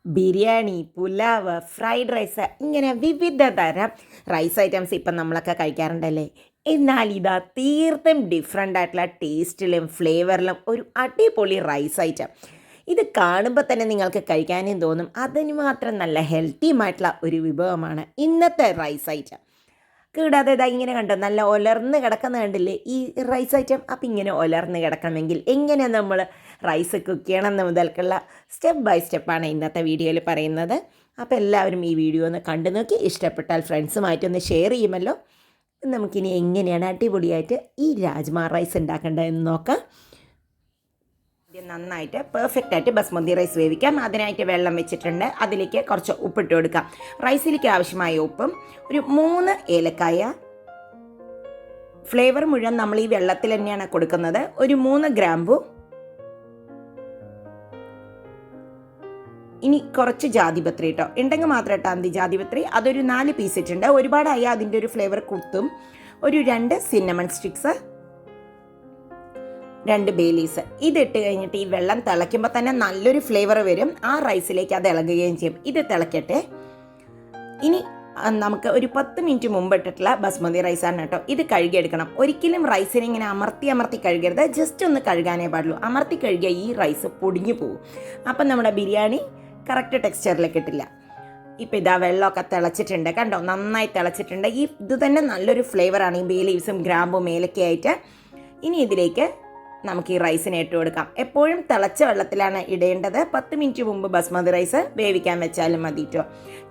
Biryani, pulao, fried rice ഇങ്ങനെ വിവിധ തരം റൈസ് ഐറ്റംസ് ഇപ്പം നമ്മളൊക്കെ കഴിക്കാറുണ്ടല്ലേ. എന്നാൽ ഇതാ തീർത്തും ഡിഫറെൻ്റ് ആയിട്ടുള്ള ടേസ്റ്റിലും ഫ്ലേവറിലും ഒരു അടിപൊളി റൈസ് ഐറ്റം. ഇത് കാണുമ്പോൾ തന്നെ നിങ്ങൾക്ക് കഴിക്കാനും തോന്നും. അതിന് മാത്രം നല്ല ഹെൽത്തിയുമായിട്ടുള്ള ഒരു വിഭവമാണ് ഇന്നത്തെ റൈസ് ഐറ്റം. കൂടാതെ ഇതാ ഇങ്ങനെ കണ്ടോ, നല്ല ഒലർന്ന് കിടക്കുന്ന കണ്ടില്ലേ ഈ റൈസ് ഐറ്റം. അപ്പം ഇങ്ങനെ ഒലർന്ന് കിടക്കണമെങ്കിൽ എങ്ങനെ നമ്മൾ റൈസ് കുക്ക് ചെയ്യണം എന്ന് മുതൽക്കുള്ള സ്റ്റെപ്പ് ബൈ സ്റ്റെപ്പാണ് ഇന്നത്തെ വീഡിയോയിൽ പറയുന്നത്. അപ്പോൾ എല്ലാവരും ഈ വീഡിയോ ഒന്ന് കണ്ടു നോക്കി ഇഷ്ടപ്പെട്ടാൽ ഫ്രണ്ട്സുമായിട്ടൊന്ന് ഷെയർ ചെയ്യുമല്ലോ. നമുക്കിനി എങ്ങനെയാണ് അടിപൊളിയായിട്ട് ഈ രാജ്മ റൈസ് ഉണ്ടാക്കേണ്ടതെന്ന് നോക്കാം. നന്നായിട്ട് പെർഫെക്റ്റായിട്ട് ബസ്മതി റൈസ് വേവിക്കാം. അതിനായിട്ട് വെള്ളം വെച്ചിട്ടുണ്ട്. അതിലേക്ക് കുറച്ച് ഉപ്പിട്ട് കൊടുക്കാം. റൈസിലേക്ക് ആവശ്യമായ ഉപ്പും ഒരു 3 ഏലക്കായ, ഫ്ലേവർ മുഴുവൻ നമ്മൾ ഈ വെള്ളത്തിൽ തന്നെയാണ് കൊടുക്കുന്നത്. ഒരു 3 ഗ്രാമ്പു, ഇനി കുറച്ച് ജാതിപത്രി കേട്ടോ, ഉണ്ടെങ്കിൽ മാത്രം ഇട്ടാൽ മതി ജാതിപത്രി. അതൊരു 4 പീസ് ഇട്ടുണ്ട്. ഒരുപാടായി അതിൻ്റെ ഒരു ഫ്ലേവർ കുത്തും. ഒരു 2 സിന്നമൺ സ്റ്റിക്സ്, 2 ബേ ലീവ്സ്. ഇതിട്ട് കഴിഞ്ഞിട്ട് ഈ വെള്ളം തിളയ്ക്കുമ്പോൾ തന്നെ നല്ലൊരു ഫ്ലേവർ വരും. ആ റൈസിലേക്ക് അത് ഇളകുകയും ചെയ്യും. ഇത് തിളയ്ക്കട്ടെ. ഇനി നമുക്ക് ഒരു 10 മിനിറ്റ് മുമ്പ് ഇട്ടിട്ടുള്ള ബസ്മതി റൈസാണ് കേട്ടോ. ഇത് കഴുകിയെടുക്കണം. ഒരിക്കലും റൈസിനെ ഇങ്ങനെ അമർത്തി കഴുകരുത്. ജസ്റ്റ് ഒന്ന് കഴുകാനേ പാടുള്ളൂ. അമർത്തി കഴുകിയാൽ ഈ റൈസ് പൊടിഞ്ഞു പോകും. അപ്പം നമ്മുടെ ബിരിയാണി കറക്റ്റ് ടെക്സ്ചറിലേക്ക് കിട്ടില്ല. ഇപ്പം ഇതാ വെള്ളമൊക്കെ തിളച്ചിട്ടുണ്ട് കണ്ടോ, നന്നായി തിളച്ചിട്ടുണ്ട്. ഇത് തന്നെ നല്ലൊരു ഫ്ലേവറാണ് ഈ ബേ ലീവ്സും ഗ്രാമ്പും ഏലക്കയായിട്ട്. ഇനി ഇതിലേക്ക് നമുക്ക് ഈ റൈസിനെ ഇട്ട് കൊടുക്കാം. എപ്പോഴും തിളച്ച വെള്ളത്തിലാണ് ഇടേണ്ടത്. 10 മിനിറ്റ് മുമ്പ് ബസ്മതി റൈസ് വേവിക്കാൻ വെച്ചാലും മതി കേട്ടോ.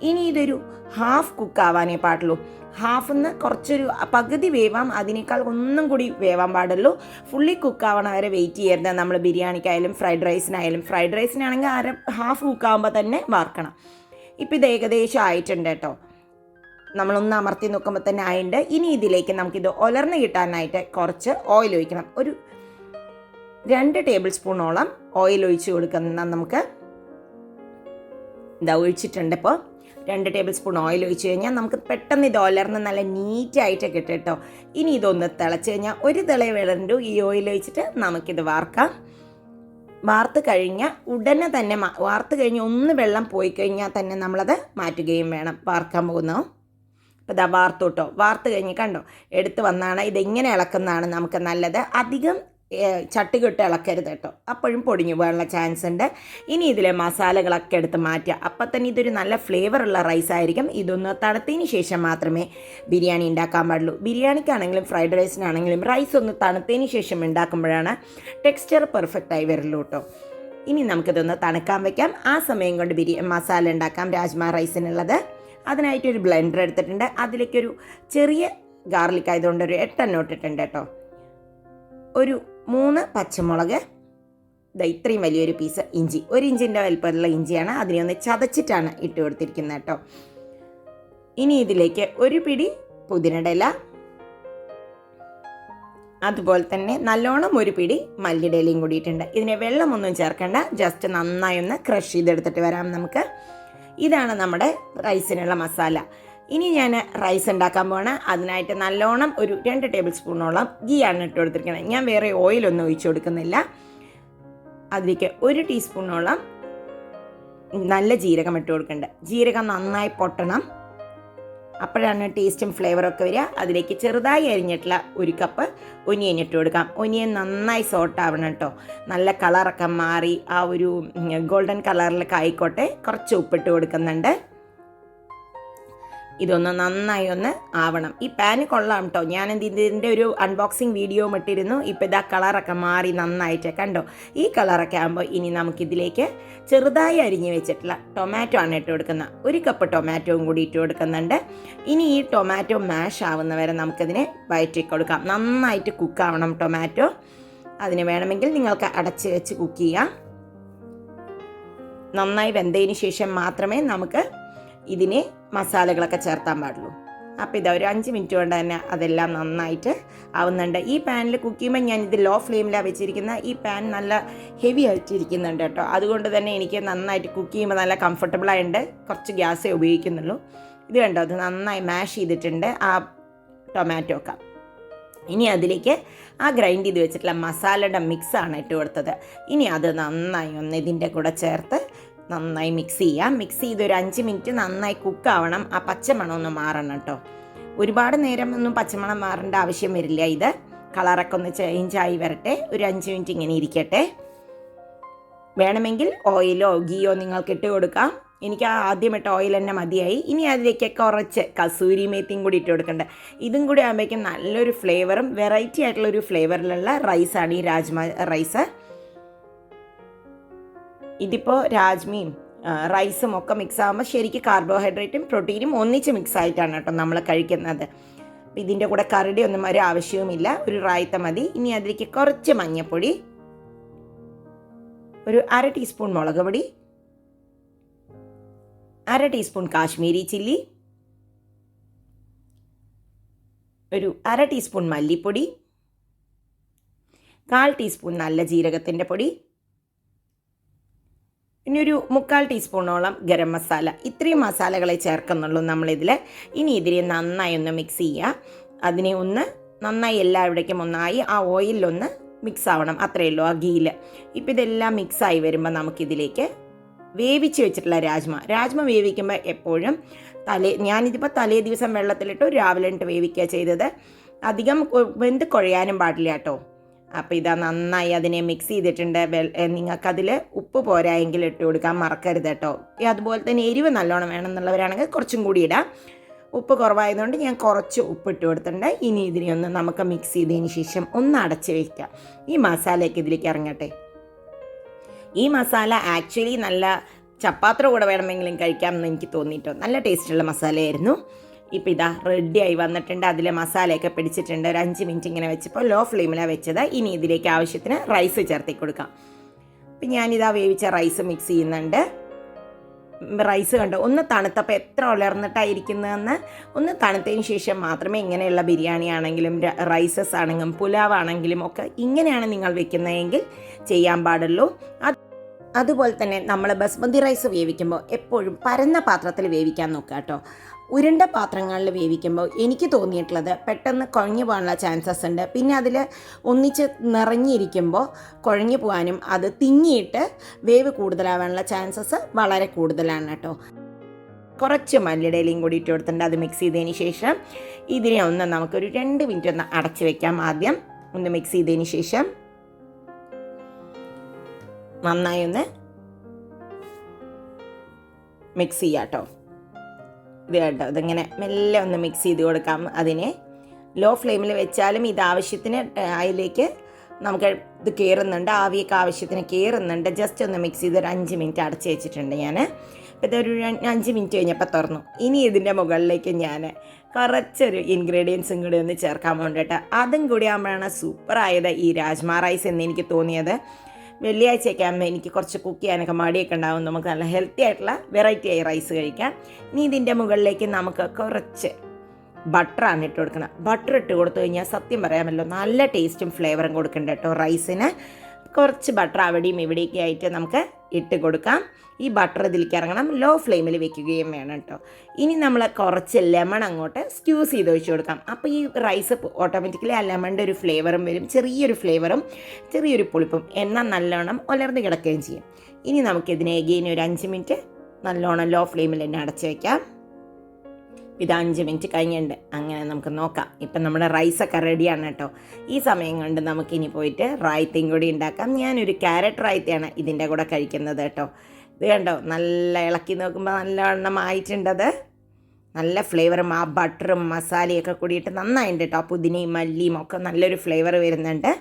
ഇനി ഇതൊരു ഹാഫ് കുക്ക് ആവാനേ പാടുള്ളൂ. ഹാഫിന്ന് കുറച്ചൊരു പകുതി വേവാം, അതിനേക്കാൾ ഒന്നും കൂടി വേവാൻ പാടുള്ളൂ. ഫുള്ളി കുക്ക് ആവണ വരെ വെയിറ്റ് ചെയ്യരുത്. നമ്മൾ ബിരിയാണിക്കായാലും ഫ്രൈഡ് റൈസിനാണെങ്കിൽ ഹാഫ് കുക്ക് ആകുമ്പോൾ തന്നെ വാർക്കണം. ഇപ്പം ഇത് ഏകദേശം ആയിട്ടുണ്ട് കേട്ടോ. നമ്മളൊന്ന് അമർത്തി നോക്കുമ്പോൾ തന്നെ ആയിട്ടുണ്ട്. ഇനി ഇതിലേക്ക് നമുക്കിത് ഒലർന്ന് കിട്ടാനായിട്ട് കുറച്ച് ഓയിൽ ഒഴിക്കണം. ഒരു 2 ടേബിൾ സ്പൂണോളം ഓയിൽ ഒഴിച്ച് കൊടുക്കുന്ന നമുക്ക് ഇതാ ഒഴിച്ചിട്ടുണ്ട്. ഇപ്പോൾ 2 ടേബിൾ സ്പൂൺ ഓയിൽ ഒഴിച്ച് കഴിഞ്ഞാൽ നമുക്ക് പെട്ടെന്ന് ഇത് ഒലർന്ന് നല്ല നീറ്റായിട്ട് കിട്ടും കേട്ടോ. ഇനി ഇതൊന്ന് തിളച്ച് കഴിഞ്ഞാൽ ഒരു തിള വേണ്ടു ഈ ഓയിൽ ഒഴിച്ചിട്ട് നമുക്കിത് വാർക്കാം. വാർത്ത് കഴിഞ്ഞാൽ ഉടനെ തന്നെ വാർത്ത് കഴിഞ്ഞ് ഒന്ന് വെള്ളം പോയി കഴിഞ്ഞാൽ തന്നെ നമ്മളത് മാറ്റുകയും വേണം. വാർക്കാൻ പോകുന്നു. അപ്പോൾ ഇതാ വാർത്തു കേട്ടോ. വാർത്ത് കഴിഞ്ഞ് കണ്ടോ എടുത്ത് വന്നാണ്. ഇതെങ്ങനെ ഇളക്കുന്നതാണ് നമുക്ക് നല്ലത്. അധികം ചട്ടുകിട്ട് ഇളക്കരുത് കേട്ടോ, അപ്പോഴും പൊടിഞ്ഞു പോകാനുള്ള ചാൻസ് ഉണ്ട്. ഇനി ഇതിലെ മസാലകളൊക്കെ എടുത്ത് മാറ്റുക. അപ്പം തന്നെ ഇതൊരു നല്ല ഫ്ലേവറുള്ള റൈസ് ആയിരിക്കും. ഇതൊന്ന് തണുത്തതിന് ശേഷം മാത്രമേ ബിരിയാണി ഉണ്ടാക്കാൻ പാടുള്ളൂ. ബിരിയാണിക്കാണെങ്കിലും ഫ്രൈഡ് റൈസിനാണെങ്കിലും റൈസ് ഒന്ന് തണുത്തതിന് ശേഷം ഉണ്ടാക്കുമ്പോഴാണ് ടെക്സ്ചർ പെർഫെക്റ്റായി വരുള്ളൂ കേട്ടോ. ഇനി നമുക്കിതൊന്ന് തണുക്കാൻ വയ്ക്കാം. ആ സമയം കൊണ്ട് മസാല ഉണ്ടാക്കാം രാജ്മ റൈസിനുള്ളത്. അതിനായിട്ടൊരു ബ്ലെൻഡർ എടുത്തിട്ടുണ്ട്. അതിലേക്കൊരു ചെറിയ ഗാർലിക് ആയതുകൊണ്ട് ഒരു 8 എണ്ണം ഇട്ടിട്ടുണ്ട് കേട്ടോ. ഒരു 3 പച്ചമുളക്, ഇത്രയും വലിയൊരു പീസ് ഇഞ്ചി, 1 ഇഞ്ചിൻ്റെ വലിപ്പമുള്ള ഇഞ്ചിയാണ്. അതിനെ ഒന്ന് ചതച്ചിട്ടാണ് ഇട്ട് കൊടുത്തിരിക്കുന്നത് കേട്ടോ. ഇനി ഇതിലേക്ക് ഒരു പിടി പുതിനയുടെ ഇല, അതുപോലെ തന്നെ നല്ലോണം ഒരു പിടി മല്ലിയുടെ ഇലയും കൂടിയിട്ടുണ്ട്. ഇതിനെ വെള്ളമൊന്നും ചേർക്കേണ്ട, ജസ്റ്റ് നന്നായി ഒന്ന് ക്രഷ് ചെയ്തെടുത്തിട്ട് വരാം നമുക്ക്. ഇതാണ് നമ്മുടെ റൈസിനുള്ള മസാല. ഇനി ഞാൻ റൈസ് ഉണ്ടാക്കാൻ പോകണം. അതിനായിട്ട് നല്ലോണം ഒരു 2 ടേബിൾ സ്പൂണോളം ഗീ ആണ് ഇട്ട് കൊടുത്തിരിക്കുന്നത്. ഞാൻ വേറെ ഓയിലൊന്നും ഒഴിച്ചു കൊടുക്കുന്നില്ല. അതിലേക്ക് 1 ടീസ്പൂണോളം നല്ല ജീരകം ഇട്ട് കൊടുക്കുന്നുണ്ട്. ജീരകം നന്നായി പൊട്ടണം, അപ്പോഴാണ് ടേസ്റ്റും ഫ്ലേവറൊക്കെ വരിക. അതിലേക്ക് ചെറുതായി അരിഞ്ഞിട്ടുള്ള 1 കപ്പ് ഒനിയൻ ഇട്ട് കൊടുക്കാം. ഒനിയൻ നന്നായി സോട്ടാവണം കേട്ടോ. നല്ല കളറൊക്കെ മാറി ആ ഒരു ഗോൾഡൻ കളറിലൊക്കെ ആയിക്കോട്ടെ. കുറച്ച് ഉപ്പിട്ട് കൊടുക്കുന്നുണ്ട്. ഇതൊന്ന് നന്നായി ഒന്ന് ആവണം. ഈ പാന് കൊള്ളാം കേട്ടോ. ഞാൻ ഇതിൻ്റെ ഒരു അൺബോക്സിങ് വീഡിയോ ഇട്ടിരുന്നു. ഇപ്പോൾ ഇതാ കളറൊക്കെ മാറി നന്നായിട്ട് കണ്ടോ. ഈ കളറൊക്കെ ആകുമ്പോൾ ഇനി നമുക്കിതിലേക്ക് ചെറുതായി അരിഞ്ഞ് വെച്ചിട്ടുള്ള ടൊമാറ്റോ ആണ് ഇട്ട് കൊടുക്കുന്നത്. 1 കപ്പ് ടൊമാറ്റോയും കൂടി ഇട്ട് കൊടുക്കുന്നുണ്ട്. ഇനി ഈ ടൊമാറ്റോ മാഷ് ആവുന്നവരെ നമുക്കതിനെ വഴറ്റി കൊടുക്കാം. നന്നായിട്ട് കുക്കാവണം ടൊമാറ്റോ. അതിന് വേണമെങ്കിൽ നിങ്ങൾക്ക് അടച്ച് വെച്ച് കുക്ക് ചെയ്യാം. നന്നായി വെന്തതിന് ശേഷം മാത്രമേ നമുക്ക് ഇതിന് മസാലകളൊക്കെ ചേർത്താൻ പാടുള്ളൂ. അപ്പോൾ ഇതാ ഒരു 5 മിനിറ്റ് കൊണ്ട് തന്നെ അതെല്ലാം നന്നായിട്ട് ആവുന്നുണ്ട്. ഈ പാനിൽ കുക്ക് ചെയ്യുമ്പോൾ ഞാനിത് ലോ ഫ്ലെയിമിലാണ് വെച്ചിരിക്കുന്നത്. ഈ പാൻ നല്ല ഹെവി ആയിട്ടിരിക്കുന്നുണ്ട് കേട്ടോ. അതുകൊണ്ട് തന്നെ എനിക്ക് നന്നായിട്ട് കുക്ക് ചെയ്യുമ്പോൾ നല്ല കംഫർട്ടബിളായിട്ടുണ്ട്. കുറച്ച് ഗ്യാസേ ഉപയോഗിക്കുന്നുള്ളൂ. ഇത് കണ്ടോ, അത് നന്നായി മാഷ് ചെയ്തിട്ടുണ്ട് ആ ടൊമാറ്റോ ഒക്കെ. ഇനി അതിലേക്ക് ആ ഗ്രൈൻഡ് ചെയ്ത് വെച്ചിട്ടുള്ള മസാലയുടെ മിക്സാണ് ഇട്ട് കൊടുത്തത്. ഇനി അത് നന്നായി ഒന്ന് ഇതിൻ്റെ കൂടെ ചേർത്ത് നന്നായി മിക്സ് ചെയ്യാം. മിക്സ് ചെയ്ത് ഒരു 5 മിനിറ്റ് നന്നായി കുക്കാവണം. ആ പച്ചമണം ഒന്ന് മാറണം കേട്ടോ. ഒരുപാട് നേരം ഒന്നും പച്ചമണം മാറേണ്ട ആവശ്യം വരില്ല. ഇത് കളറൊക്കെ ഒന്ന് ചേഞ്ചായി വരട്ടെ. ഒരു 5 മിനിറ്റ് ഇങ്ങനെ ഇരിക്കട്ടെ. വേണമെങ്കിൽ ഓയിലോ ഗീയോ നിങ്ങൾക്ക് ഇട്ട് കൊടുക്കാം. എനിക്ക് ആദ്യം ഇട്ട ഓയിൽ തന്നെ മതിയായി. ഇനി അതിലേക്ക് കുറച്ച് കസൂരി മേത്തിയും കൂടി ഇട്ട് കൊടുക്കണ്ട. ഇതും കൂടി ആകുമ്പോഴേക്കും നല്ലൊരു ഫ്ലേവറും വെറൈറ്റി ആയിട്ടുള്ളൊരു ഫ്ലേവറിലുള്ള റൈസാണ് ഈ രാജ്മ റൈസ്. ഇതിപ്പോൾ രാജ്മയും റൈസും ഒക്കെ മിക്സ് ആകുമ്പോൾ ശരിക്കും കാർബോഹൈഡ്രേറ്റും പ്രോട്ടീനും ഒന്നിച്ച് മിക്സ് ആയിട്ടാണ് കേട്ടോ നമ്മൾ കഴിക്കുന്നത്. ഇതിൻ്റെ കൂടെ കറിയുടെ ഒന്നും ഒരു ആവശ്യവുമില്ല. ഒരു റായ്ത്ത മതി. ഇനി അതിലേക്ക് കുറച്ച് മഞ്ഞൾപ്പൊടി, ഒരു 1/2 ടീസ്പൂൺ മുളക് പൊടി, 1/2 ടീസ്പൂൺ കാശ്മീരി ചില്ലി, ഒരു 1/2 ടീസ്പൂൺ മല്ലിപ്പൊടി, 1/4 ടീസ്പൂൺ നല്ല ജീരകത്തിൻ്റെ പൊടി, പിന്നെ ഒരു 3/4 ടീസ്പൂണോളം ഗരം മസാല. ഇത്രയും മസാലകളെ ചേർക്കുന്നുള്ളൂ നമ്മളിതിൽ. ഇനി ഇതിനെ നന്നായി ഒന്ന് മിക്സ് ചെയ്യുക. അതിനെ ഒന്ന് നന്നായി എല്ലാവിടേക്കും ഒന്നായി ആ ഓയിലൊന്ന് മിക്സ് ആവണം. അത്രയേ ഉള്ളൂ, ആ ഗീയിൽ. ഇപ്പം ഇതെല്ലാം മിക്സായി വരുമ്പോൾ നമുക്കിതിലേക്ക് വേവിച്ച് വെച്ചിട്ടുള്ള രാജ്മ വേവിക്കുമ്പോൾ എപ്പോഴും ഞാനിതിപ്പോൾ തലേ ദിവസം വെള്ളത്തിലിട്ട് രാവിലെ ഇട്ട് വേവിക്കുക ചെയ്തത്. അധികം വെന്ത് കുഴയാനും പാടില്ല കേട്ടോ. അപ്പോൾ ഇതാ നന്നായി അതിനെ മിക്സ് ചെയ്തിട്ടുണ്ട്. നിങ്ങൾക്കതിൽ ഉപ്പ് പോരായെങ്കിൽ ഇട്ട് കൊടുക്കാൻ മറക്കരുത് കേട്ടോ. അതുപോലെ തന്നെ എരിവ് നല്ലോണം വേണമെന്നുള്ളവരാണെങ്കിൽ കുറച്ചും കൂടി ഇടാം. ഉപ്പ് കുറവായതുകൊണ്ട് ഞാൻ കുറച്ച് ഉപ്പ് ഇട്ട് കൊടുത്തിട്ടുണ്ട്. ഇനി ഇതിനെ ഒന്ന് നമുക്ക് മിക്സ് ചെയ്തതിന് ശേഷം ഒന്ന് അടച്ച് വയ്ക്കാം. ഈ മസാലയൊക്കെ ഇതിലേക്ക് ഇറങ്ങട്ടെ. ഈ മസാല ആക്ച്വലി നല്ല ചപ്പാത്തിയുടെ കൂടെ വേണമെങ്കിലും കഴിക്കാമെന്ന് എനിക്ക് തോന്നിയിട്ടോ. നല്ല ടേസ്റ്റുള്ള മസാലയായിരുന്നു. ഇപ്പോൾ ഇതാ റെഡിയായി വന്നിട്ടുണ്ട്. അതിൽ മസാലയൊക്കെ പിടിച്ചിട്ടുണ്ട്. ഒരു 5 മിനിറ്റ് ഇങ്ങനെ വെച്ചപ്പോൾ ലോ ഫ്ലെയിമിലാണ് വെച്ചത്. ഇനി ഇതിലേക്ക് ആവശ്യത്തിന് റൈസ് ചേർത്തി കൊടുക്കാം. അപ്പം ഞാനിതാ വേവിച്ച റൈസ് മിക്സ് ചെയ്യുന്നുണ്ട്. റൈസ് കണ്ടോ ഒന്ന് തണുത്തപ്പോൾ എത്ര ഉലർന്നിട്ടായിരിക്കുന്നതെന്ന്. ഒന്ന് തണുത്തതിന് ശേഷം മാത്രമേ ഇങ്ങനെയുള്ള ബിരിയാണി ആണെങ്കിലും റൈസസ് ആണെങ്കിലും പുലാവ് ആണെങ്കിലും ഒക്കെ ഇങ്ങനെയാണ് നിങ്ങൾ വെക്കുന്നതെങ്കിൽ ചെയ്യാൻ പാടുള്ളൂ. അതുപോലെ തന്നെ നമ്മൾ ബസ്മതി റൈസ് വേവിക്കുമ്പോൾ എപ്പോഴും പരന്ന പാത്രത്തിൽ വേവിക്കാൻ നോക്കുക കേട്ടോ. ഉരുണ്ട പാത്രങ്ങളിൽ വേവിക്കുമ്പോൾ എനിക്ക് തോന്നിയിട്ടുള്ളത് പെട്ടെന്ന് കുഴഞ്ഞു പോകാനുള്ള ചാൻസസ് ഉണ്ട്. പിന്നെ അതിൽ ഒന്നിച്ച് നിറഞ്ഞിരിക്കുമ്പോൾ കുഴഞ്ഞു പോകാനും അത് തിങ്ങിയിട്ട് വേവ് കൂടുതലാവാനുള്ള ചാൻസസ് വളരെ കൂടുതലാണ് കേട്ടോ. കുറച്ച് മല്ലിയിലയും കൂടി ഇട്ട് കൊടുത്തിട്ടുണ്ട്. അത് മിക്സ് ചെയ്തതിന് ശേഷം ഇതിനെ ഒന്ന് നമുക്കൊരു 2 മിനിറ്റ് ഒന്ന് അടച്ച് വെക്കാം. ആദ്യം ഒന്ന് മിക്സ് ചെയ്തതിന് ശേഷം നന്നായി ഒന്ന് മിക്സ് ചെയ്യാം കേട്ടോ. ഇത് കേട്ടോ, ഇതിങ്ങനെ മെല്ലെ ഒന്ന് മിക്സ് ചെയ്ത് കൊടുക്കാം. അതിനെ ലോ ഫ്ലെയിമിൽ വെച്ചാലും ഇത് ആവശ്യത്തിന് അതിലേക്ക് നമുക്ക് ഇത് കയറുന്നുണ്ട്. ആവിയൊക്കെ ആവശ്യത്തിന് കയറുന്നുണ്ട്. ജസ്റ്റ് ഒന്ന് മിക്സ് ചെയ്ത് ഒരു 5 മിനിറ്റ് അടച്ച് വെച്ചിട്ടുണ്ട് ഞാൻ. അപ്പോൾ ഇതൊരു 5 മിനിറ്റ് കഴിഞ്ഞപ്പോൾ തുറന്നു. ഇനി ഇതിൻ്റെ മുകളിലേക്ക് ഞാൻ കുറച്ചൊരു ഇൻഗ്രീഡിയൻസും കൂടി ഒന്ന് ചേർക്കാൻ വേണ്ടിയിട്ട് അതും കൂടി ആകുമ്പോഴാണ് സൂപ്പറായത് ഈ രാജ്മ റൈസ് എന്ന് എനിക്ക് തോന്നിയത്. വെള്ളിയാഴ്ചയൊക്കെ ആകുമ്പോൾ എനിക്ക് കുറച്ച് കുക്ക് ചെയ്യാനൊക്കെ മടിയൊക്കെ ഉണ്ടാകും. നമുക്ക് നല്ല ഹെൽത്തി ആയിട്ടുള്ള വെറൈറ്റി ആയി റൈസ് കഴിക്കാം. ഇനി ഇതിൻ്റെ മുകളിലേക്ക് നമുക്ക് കുറച്ച് ബട്ടറാണ് ഇട്ട് കൊടുക്കണം. ബട്ടർ ഇട്ട് കൊടുത്തു കഴിഞ്ഞാൽ സത്യം പറയാമല്ലോ നല്ല ടേസ്റ്റും ഫ്ലേവറും കൊടുക്കുന്നുണ്ട് കേട്ടോ റൈസിന്. കുറച്ച് ബട്ടർ അവിടെയും ഇവിടെയൊക്കെ ആയിട്ട് നമുക്ക് ഇട്ട് കൊടുക്കാം. ഈ ബട്ടർ ഇതിലേക്ക് ഇറങ്ങണം. ലോ ഫ്ലെയിമിൽ വെക്കുകയും വേണം കേട്ടോ. ഇനി നമ്മൾ കുറച്ച് ലെമൺ അങ്ങോട്ട് സ്ക്യൂസ് ചെയ്ത് ഒഴിച്ച് കൊടുക്കാം. അപ്പോൾ ഈ റൈസ് ഓട്ടോമാറ്റിക്കലി ആ ലെമണിൻ്റെ ഒരു ഫ്ലേവറും വരും. ചെറിയൊരു ഫ്ലേവറും ചെറിയൊരു പുളിപ്പും. എന്നാൽ നല്ലോണം ഉലർന്ന് കിടക്കുകയും ചെയ്യും. ഇനി നമുക്കിതിനെ എഗെയിൻ ഒരു 5 മിനിറ്റ് നല്ലോണം ലോ ഫ്ലെയിമിൽ തന്നെ അടച്ച് വയ്ക്കാം. ഇത് 5 മിനിറ്റ് കഴിഞ്ഞിട്ടുണ്ട്. അങ്ങനെ നമുക്ക് നോക്കാം. ഇപ്പം നമ്മുടെ റൈസൊക്കെ റെഡിയാണ് കേട്ടോ. ഈ സമയം കൊണ്ട് നമുക്കിനി പോയിട്ട് റായ്ത്തയും കൂടി ഉണ്ടാക്കാം. ഞാനൊരു ക്യാരറ്റ് റായ്ത്തയാണ് ഇതിൻ്റെ കൂടെ കഴിക്കുന്നത് കേട്ടോ. ഇത് കണ്ടോ, നല്ല ഇളക്കി നോക്കുമ്പോൾ നല്ലവണ്ണം ആയിട്ടുണ്ടത്. നല്ല ഫ്ലേവറും ആ ബട്ടറും മസാലയൊക്കെ കൂടിയിട്ട് നന്നായിട്ടുണ്ട് കേട്ടോ. പുതിനയും മല്ലിയും ഒക്കെ നല്ലൊരു ഫ്ലേവർ വരുന്നുണ്ട്.